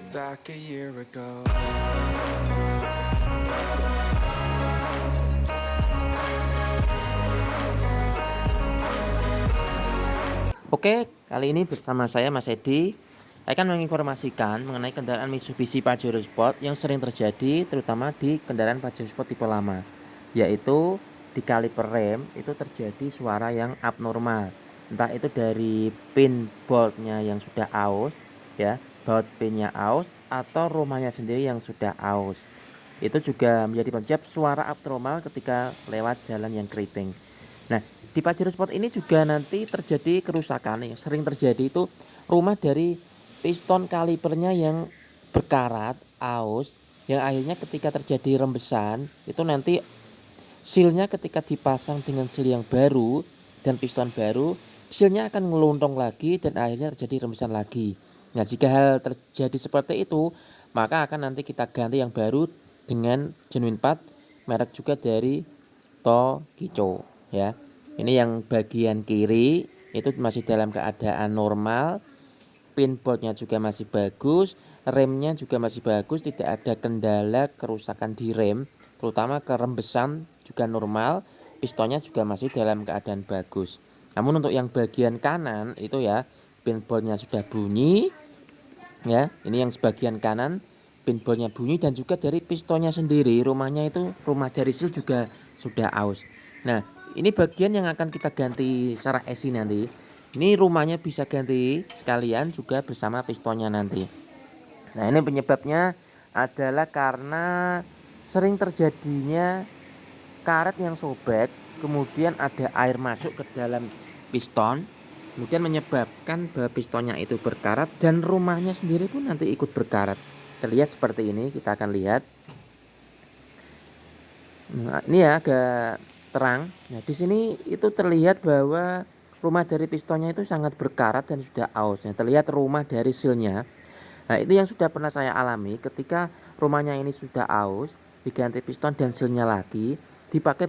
back a year ago. Oke, kali ini bersama saya Mas Edi akan menginformasikan mengenai kendaraan Mitsubishi Pajero Sport yang sering terjadi terutama di kendaraan Pajero Sport tipe lama, yaitu di kaliper rem itu terjadi suara yang abnormal, entah itu dari pin boltnya yang sudah aus, ya, baut pinnya aus atau rumahnya sendiri yang sudah aus. Itu juga menjadi penyebab suara abnormal ketika lewat jalan yang keriting. Nah, di Pajero Sport ini juga nanti terjadi kerusakan yang sering terjadi itu rumah dari piston kalipernya yang berkarat, aus, yang akhirnya ketika terjadi rembesan itu nanti sealnya ketika dipasang dengan seal yang baru dan piston baru, sealnya akan ngeluntong lagi dan akhirnya terjadi rembesan lagi. Nah, jika hal terjadi seperti itu, maka akan nanti kita ganti yang baru dengan genuine part merek juga dari Tokicho, ya. Ini yang bagian kiri itu masih dalam keadaan normal, pinboardnya juga masih bagus, remnya juga masih bagus, tidak ada kendala kerusakan di rem, terutama kerembesan juga normal, pistonnya juga masih dalam keadaan bagus. Namun untuk yang bagian kanan itu ya, pinboardnya sudah bunyi, ya. Ini yang sebagian kanan, pinboardnya bunyi dan juga dari pistonnya sendiri, rumahnya itu rumah dari seal juga sudah aus. Nah, ini bagian yang akan kita ganti secara esi nanti. Ini rumahnya bisa ganti sekalian juga bersama pistonnya nanti. Nah, ini penyebabnya adalah karena sering terjadinya karet yang sobek, kemudian ada air masuk ke dalam piston, kemudian menyebabkan bahwa pistonnya itu berkarat dan rumahnya sendiri pun nanti ikut berkarat. Terlihat seperti ini, kita akan lihat. Nah, ini ya agak terang. Nah, di sini itu terlihat bahwa rumah dari pistonnya itu sangat berkarat dan sudah aus. Nah, terlihat rumah dari sealnya. Nah, itu yang sudah pernah saya alami ketika rumahnya ini sudah aus, diganti piston dan sealnya lagi, dipakai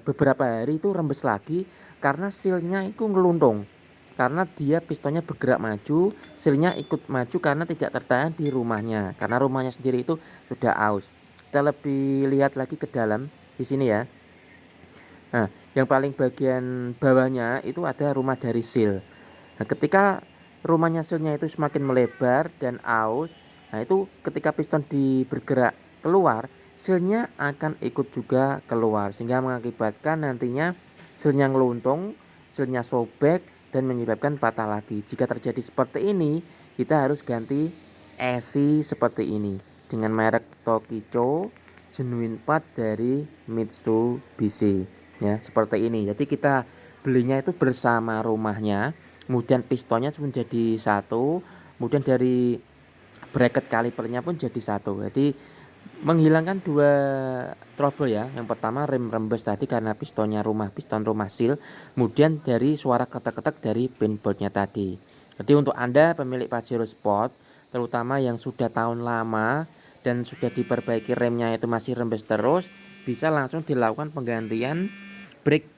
beberapa hari itu rembes lagi karena sealnya itu ngeluntung. Karena dia pistonnya bergerak maju, sealnya ikut maju karena tidak tertahan di rumahnya. Karena rumahnya sendiri itu sudah aus. Kita lebih lihat lagi ke dalam di sini ya. Nah, yang paling bagian bawahnya itu ada rumah dari seal. Nah, ketika rumahnya sealnya itu semakin melebar dan aus, nah itu ketika piston bergerak keluar, sealnya akan ikut juga keluar sehingga mengakibatkan nantinya sealnya ngeluntung, sealnya sobek dan menyebabkan patah lagi. Jika terjadi seperti ini, kita harus ganti esi seperti ini dengan merek Tokicho genuine part dari Mitsubishi. Ya, seperti ini. Jadi kita belinya itu bersama rumahnya, kemudian pistonnya menjadi satu, kemudian dari bracket kalipernya pun jadi satu. Jadi menghilangkan dua trouble ya. Yang pertama rem rembes tadi karena piston rumah seal, kemudian dari suara ketek-ketek dari pinboardnya tadi. Jadi untuk Anda pemilik Pajero Sport, terutama yang sudah tahun lama dan sudah diperbaiki remnya itu masih rembes terus, bisa langsung dilakukan penggantian brake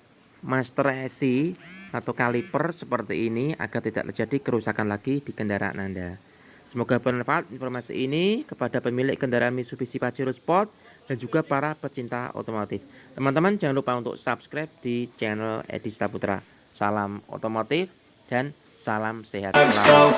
master esi atau kaliper seperti ini agar tidak terjadi kerusakan lagi di kendaraan Anda. Semoga bermanfaat informasi ini kepada pemilik kendaraan Mitsubishi Pajero Sport dan juga para pecinta otomotif. Teman-teman jangan lupa untuk subscribe di channel Edi Saputra. Salam otomotif dan salam sehat selalu.